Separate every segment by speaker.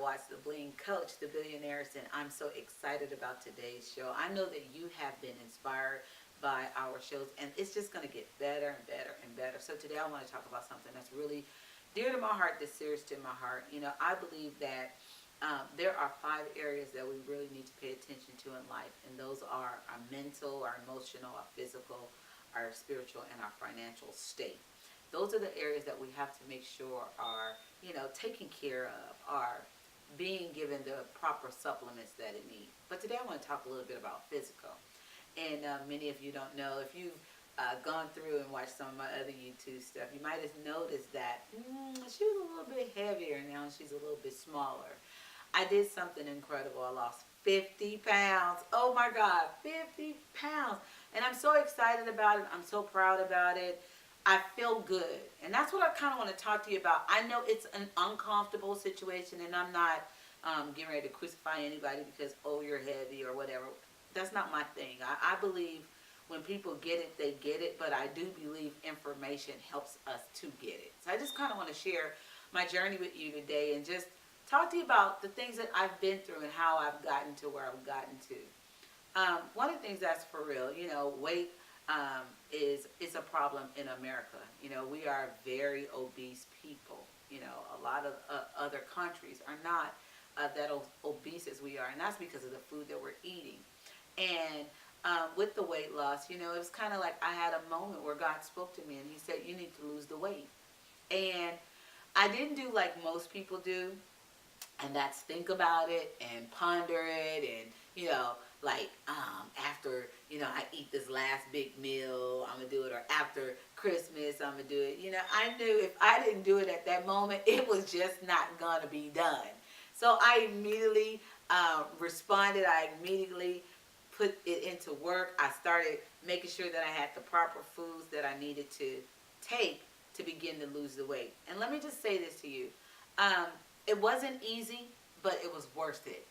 Speaker 1: watch the Bling Coach, the billionaires, and I'm so excited about today's show. I know that you have been inspired by our shows, and it's just going to get better and better and better. So today I want to talk about something that's really dear to my heart, that's serious to my heart. I believe that there are 5 areas that we really need to pay attention to in life, and those are our mental, our emotional, our physical, our spiritual, and our financial state. Those are the areas that we have to make sure are, taken care of, are being given the proper supplements that it needs. But today I want to talk a little bit about physical. And many of you don't know, if you've gone through and watched some of my other YouTube stuff, you might have noticed that she was a little bit heavier now, and she's a little bit smaller. I did something incredible. I lost 50 pounds. Oh my God, 50 pounds. And I'm so excited about it. I'm so proud about it. I feel good. And that's what I kind of want to talk to you about. I know it's an uncomfortable situation, and I'm not getting ready to crucify anybody because, oh, you're heavy or whatever. That's not my thing. I believe when people get it, they get it. But I do believe information helps us to get it. So I just kind of want to share my journey with you today and just talk to you about the things that I've been through and how I've gotten to where I've gotten to. One of the things that's for real, weight is a problem in America. We are very obese people. A lot of other countries are not that obese as we are, and that's because of the food that we're eating. And with the weight loss, it was kind of like I had a moment where God spoke to me, and He said, "You need to lose the weight." And I didn't do like most people do, and that's think about it and ponder it, and after I eat this last big meal, I'm gonna do it, or after Christmas I'm gonna do it. I knew if I didn't do it at that moment, it was just not gonna be done. So I immediately responded. I immediately put it into work. I started making sure that I had the proper foods that I needed to take to begin to lose the weight. And let me just say this to you. It wasn't easy, but it was worth it.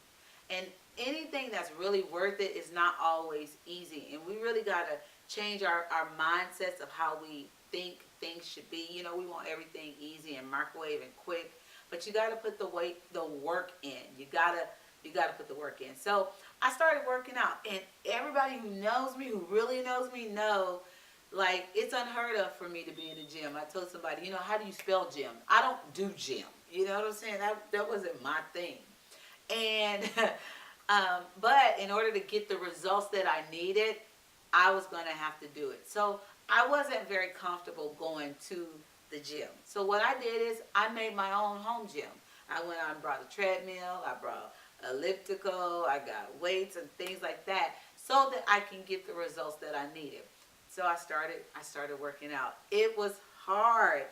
Speaker 1: And anything that's really worth it is not always easy. And we really got to change our mindsets of how we think things should be. We want everything easy and microwave and quick. But you got to put the work in. You got to put the work in. So I started working out. And everybody who knows me, who really knows me, know, like, it's unheard of for me to be in the gym. I told somebody, how do you spell gym? I don't do gym. You know what I'm saying? That wasn't my thing. And but in order to get the results that I needed, I was going to have to do it. So I wasn't very comfortable going to the gym. So what I did is I made my own home gym. I went out and brought a treadmill. I brought elliptical. I got weights and things like that so that I can get the results that I needed. So I started working out. It was hard.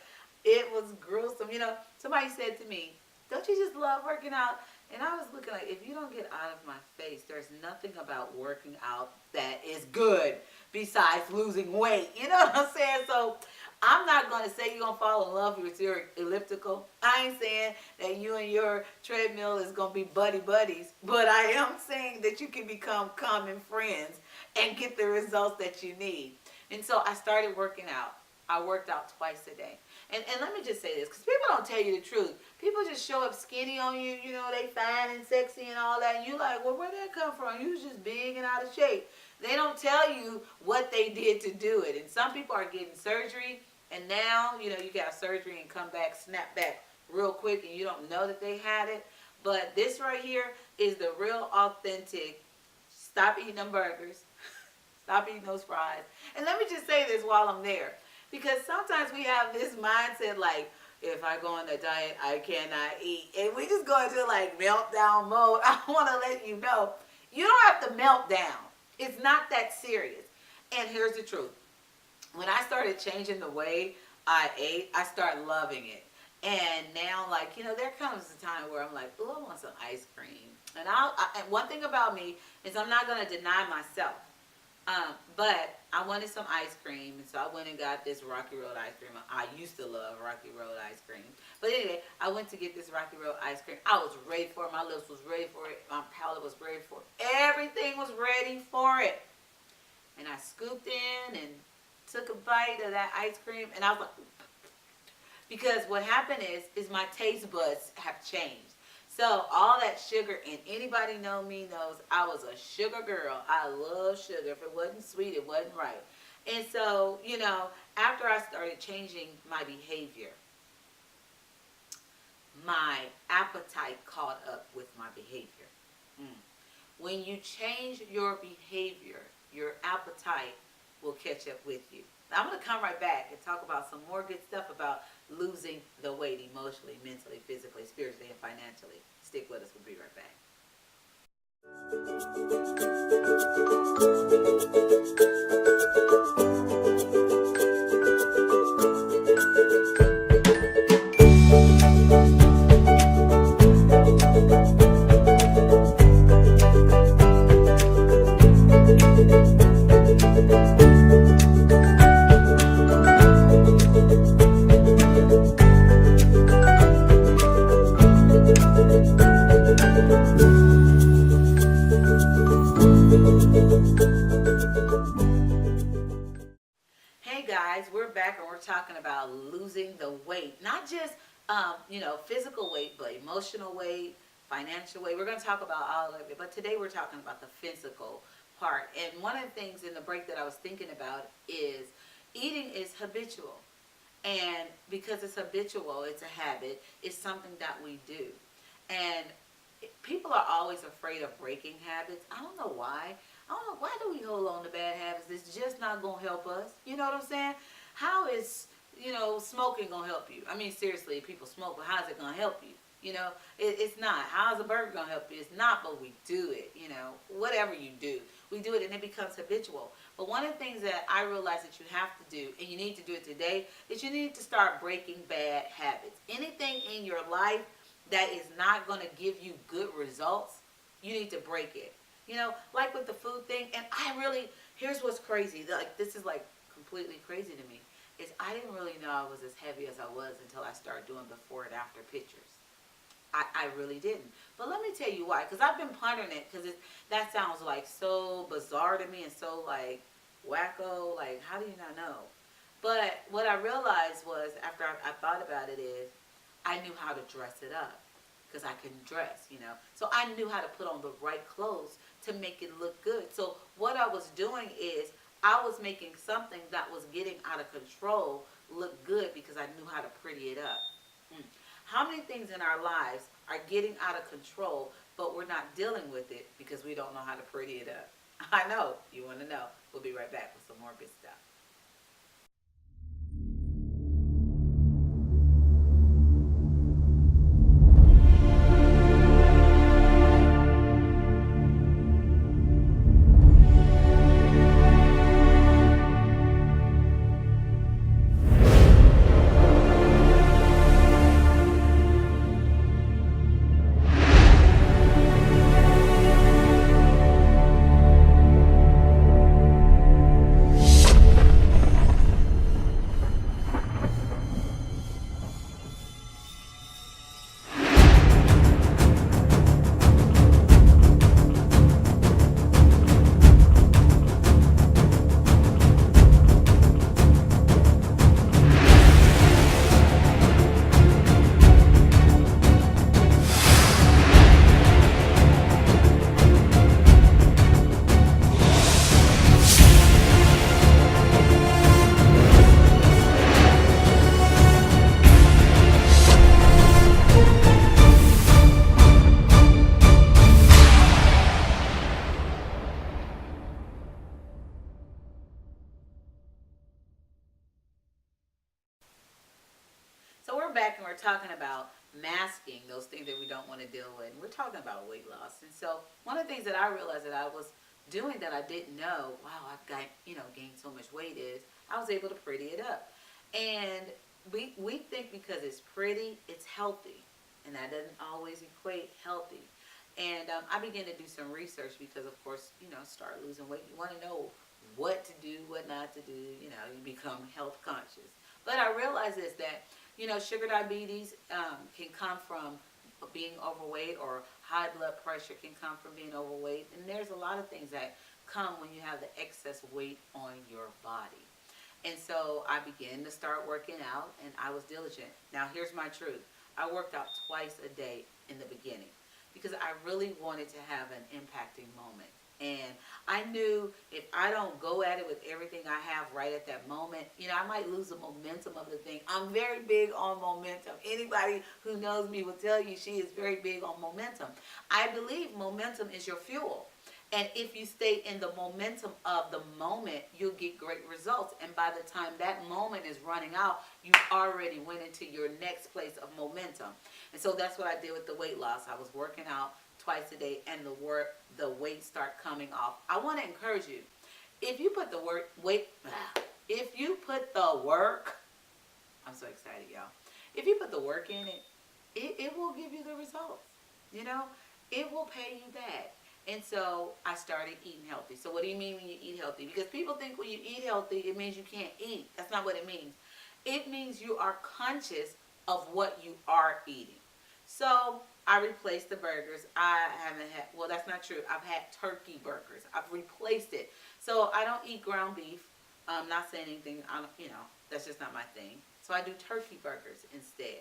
Speaker 1: It was gruesome. Somebody said to me, "Don't you just love working out?" And I was looking like, if you don't get out of my face, there's nothing about working out that is good besides losing weight. You know what I'm saying? So I'm not going to say you're going to fall in love with your elliptical. I ain't saying that you and your treadmill is going to be buddies. But I am saying that you can become common friends and get the results that you need. And so I started working out. I worked out twice a day. And let me just say this, because people don't tell you the truth. People just show up skinny on you, they fine and sexy and all that. And you like, well, where'd that come from? You was just big and out of shape. They don't tell you what they did to do it. And some people are getting surgery, and now, you got surgery and come back, snap back real quick, and you don't know that they had it. But this right here is the real authentic, stop eating them burgers, stop eating those fries. And let me just say this while I'm there. Because sometimes we have this mindset like, if I go on a diet, I cannot eat. And we just go into like meltdown mode. I want to let you know, you don't have to melt down. It's not that serious. And here's the truth. When I started changing the way I ate, I started loving it. And now, there comes a time where I'm like, oh, I want some ice cream. And and one thing about me is I'm not going to deny myself. But I wanted some ice cream, and so I went and got this Rocky Road ice cream. I used to love Rocky Road ice cream. But anyway, I went to get this Rocky Road ice cream. I was ready for it. My lips was ready for it. My palate was ready for it. Everything was ready for it. And I scooped in and took a bite of that ice cream, and I was like, because what happened is my taste buds have changed. So all that sugar, and anybody know me knows I was a sugar girl. I love sugar. If it wasn't sweet, it wasn't right. And so, after I started changing my behavior, my appetite caught up with my behavior. Mm. When you change your behavior, your appetite will catch up with you. Now, I'm going to come right back and talk about some more good stuff about losing the weight emotionally, mentally, physically, spiritually, and financially. Stick with us. We'll be right back. Hey guys, we're back and we're talking about losing the weight. Not just, physical weight, but emotional weight, financial weight. We're going to talk about all of it. But today we're talking about the physical part. And one of the things in the break that I was thinking about is eating is habitual. And because it's habitual, it's a habit, it's something that we do. And people are always afraid of breaking habits. I don't know why. I don't know, why do we hold on to bad habits? It's just not going to help us. You know what I'm saying? How is, smoking going to help you? I mean, seriously, people smoke, but how is it going to help you? It's not. How's a burger going to help you? It's not, but we do it, whatever you do. We do it and it becomes habitual. But one of the things that I realize that you have to do, and you need to do it today, is you need to start breaking bad habits. Anything in your life that is not going to give you good results, you need to break it. Like with the food thing, and here's what's crazy, this is completely crazy to me, is I didn't really know I was as heavy as I was until I started doing before and after pictures. I really didn't. But let me tell you why, because I've been pondering it, because that sounds so bizarre to me and so wacko, how do you not know? But what I realized was, after I thought about it, is I knew how to dress it up. Because I couldn't dress, So I knew how to put on the right clothes to make it look good. So what I was doing is I was making something that was getting out of control look good because I knew how to pretty it up. How many things in our lives are getting out of control, but we're not dealing with it because we don't know how to pretty it up? I know. You want to know. We'll be right back with some more good stuff. So we're back and we're talking about masking those things that we don't want to deal with. And we're talking about weight loss. And so one of the things that I realized that I was doing that I didn't know, wow, I've got, gained so much weight, is I was able to pretty it up. And we think because it's pretty, it's healthy. And that doesn't always equate healthy. And I began to do some research because, of course, start losing weight. You want to know what to do, what not to do. You become health conscious. But I realized is that, sugar diabetes can come from being overweight, or high blood pressure can come from being overweight. And there's a lot of things that come when you have the excess weight on your body. And so I began to start working out, and I was diligent. Now, here's my truth. I worked out twice a day in the beginning because I really wanted to have an impacting moment. And I knew if I don't go at it with everything I have right at that moment, I might lose the momentum of the thing. I'm very big on momentum. Anybody who knows me will tell you she is very big on momentum. I believe momentum is your fuel. And if you stay in the momentum of the moment, you'll get great results. And by the time that moment is running out, you've already went into your next place of momentum. And so that's what I did with the weight loss. I was working out twice a day, and the weight start coming off. I want to encourage you. If you put the work, I'm so excited, y'all. If you put the work in it, it will give you the results. It will pay you back. And so I started eating healthy. So what do you mean when you eat healthy? Because people think when you eat healthy, it means you can't eat. That's not what it means. It means you are conscious of what you are eating. So I replaced the burgers. I haven't had, well, that's not true. I've had turkey burgers. I've replaced it. So I don't eat ground beef. I'm not saying anything, that's just not my thing. So I do turkey burgers instead.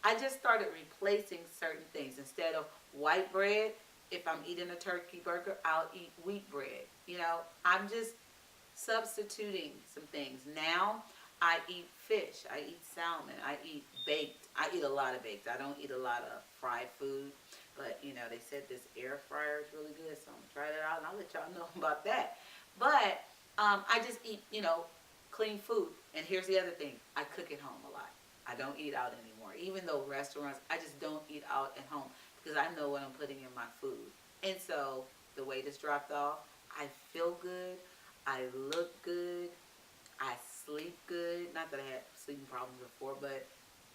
Speaker 1: I just started replacing certain things. Instead of white bread, if I'm eating a turkey burger, I'll eat wheat bread. I'm just substituting some things. Now I eat fish. I eat salmon. I eat baked. I eat a lot of baked. I don't eat a lot of fried food. But, they said this air fryer is really good. So I'm going to try that out and I'll let y'all know about that. But I just eat, clean food. And here's the other thing. I cook at home a lot. I don't eat out anymore. Even though restaurants, I just don't eat out at home because I know what I'm putting in my food. And so the weight has dropped off. I feel good. I look good. I sleep good. Not that I had sleeping problems before, but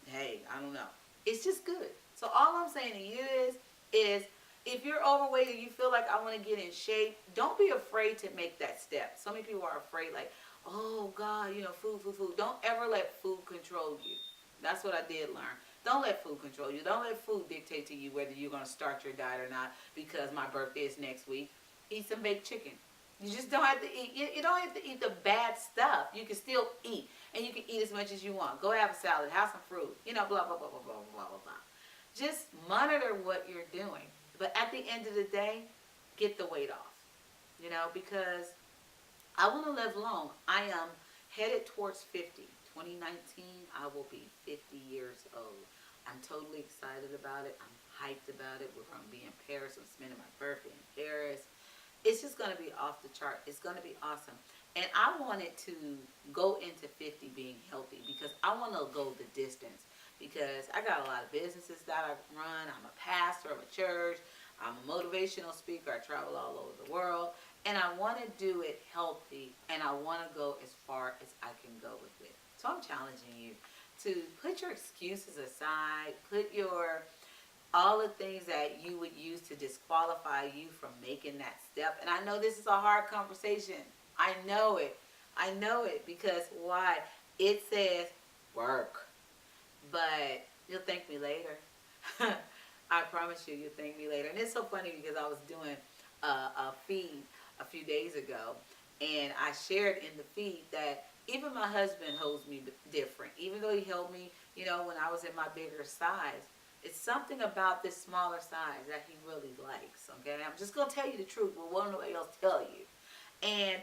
Speaker 1: hey, I don't know. It's just good. So all I'm saying to you is if you're overweight and you feel like I want to get in shape, don't be afraid to make that step. So many people are afraid like, oh God, food. Don't ever let food control you. That's what I did learn. Don't let food control you. Don't let food dictate to you whether you're going to start your diet or not because my birthday is next week. Eat some baked chicken. You just don't have to eat. You don't have to eat the bad stuff. You can still eat. And you can eat as much as you want. Go have a salad. Have some fruit. Blah, blah, blah, blah, blah, blah, blah, blah. Just monitor what you're doing. But at the end of the day, get the weight off. Because I want to live long. I am headed towards 50. 2019, I will be 50 years old. I'm totally excited about it. I'm hyped about it. We're going to be in Paris. I'm spending my birthday in Paris. It's just going to be off the chart. It's going to be awesome. And I wanted to go into 50 being healthy because I want to go the distance. Because I got a lot of businesses that I run. I'm a pastor of a church. I'm a motivational speaker. I travel all over the world. And I want to do it healthy. And I want to go as far as I can go with it. So I'm challenging you to put your excuses aside. Put all the things that you would use to disqualify you from making that step. And I know this is a hard conversation. I know it because why? It says work. But you'll thank me later. I promise you'll thank me later. And it's so funny because I was doing a feed a few days ago. And I shared in the feed that even my husband holds me different. Even though he held me, when I was in my bigger size. It's something about this smaller size that he really likes, okay? I'm just going to tell you the truth, but won't nobody else tell you. And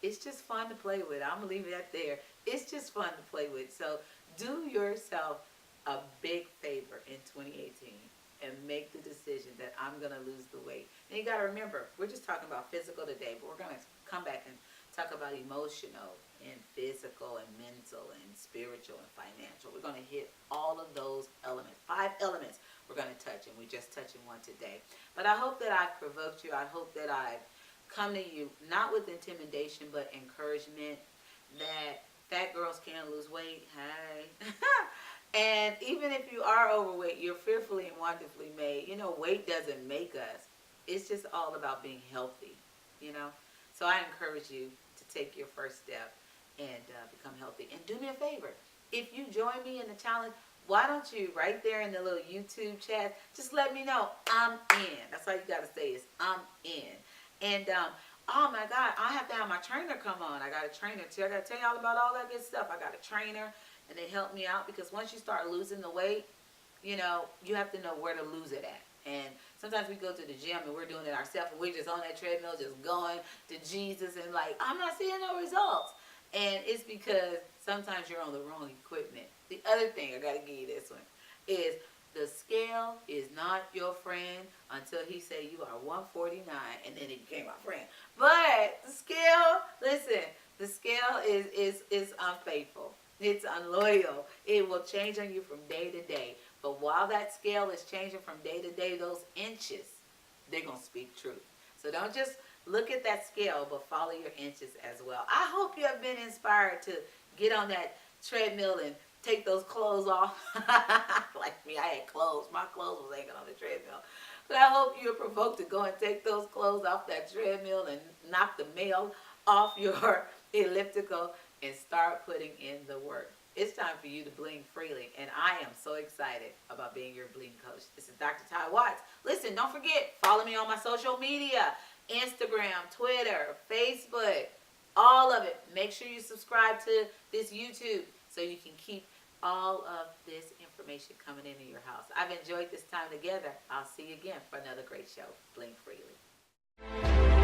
Speaker 1: it's just fun to play with. I'm going to leave it at there. It's just fun to play with. So do yourself a big favor in 2018 and make the decision that I'm going to lose the weight. And you got to remember, we're just talking about physical today, but we're going to come back and talk about emotional and physical and mental and spiritual and financial. We're going to hit all of those elements. 5 elements we're going to touch, and we're just touching one today. But I hope that I've provoked you. I hope that I've come to you not with intimidation but encouragement that fat girls can lose weight. Hey. And even if you are overweight, you're fearfully and wonderfully made. Weight doesn't make us. It's just all about being healthy, So I encourage you to take your first step and become healthy. And do me a favor. If you join me in the challenge, why don't you, right there in the little YouTube chat, just let me know I'm in. That's all you got to say is I'm in. And, oh my God, I have to have my trainer come on. I got a trainer too. I got to tell you all about all that good stuff. I got a trainer, and they help me out because once you start losing the weight, you have to know where to lose it at. And sometimes we go to the gym and we're doing it ourselves and we're just on that treadmill just going to Jesus and like, I'm not seeing no results. And it's because sometimes you're on the wrong equipment. The other thing, I got to give you this one, is the scale is not your friend until he say you are 149 and then he became my friend. But the scale, listen, the scale is unfaithful. It's unloyal. It will change on you from day to day. But while that scale is changing from day to day, those inches, they're going to speak truth. So don't just look at that scale, but follow your inches as well. I hope you have been inspired to get on that treadmill and take those clothes off. Like me, I had clothes. My clothes was hanging on the treadmill. But I hope you're provoked to go and take those clothes off that treadmill and knock the mail off your elliptical and start putting in the work. It's time for you to bling freely, and I am so excited about being your bling coach. This is Dr. Ty Watts. Listen, don't forget, follow me on my social media, Instagram, Twitter, Facebook, all of it. Make sure you subscribe to this YouTube so you can keep all of this information coming into your house. I've enjoyed this time together. I'll see you again for another great show. Bling freely.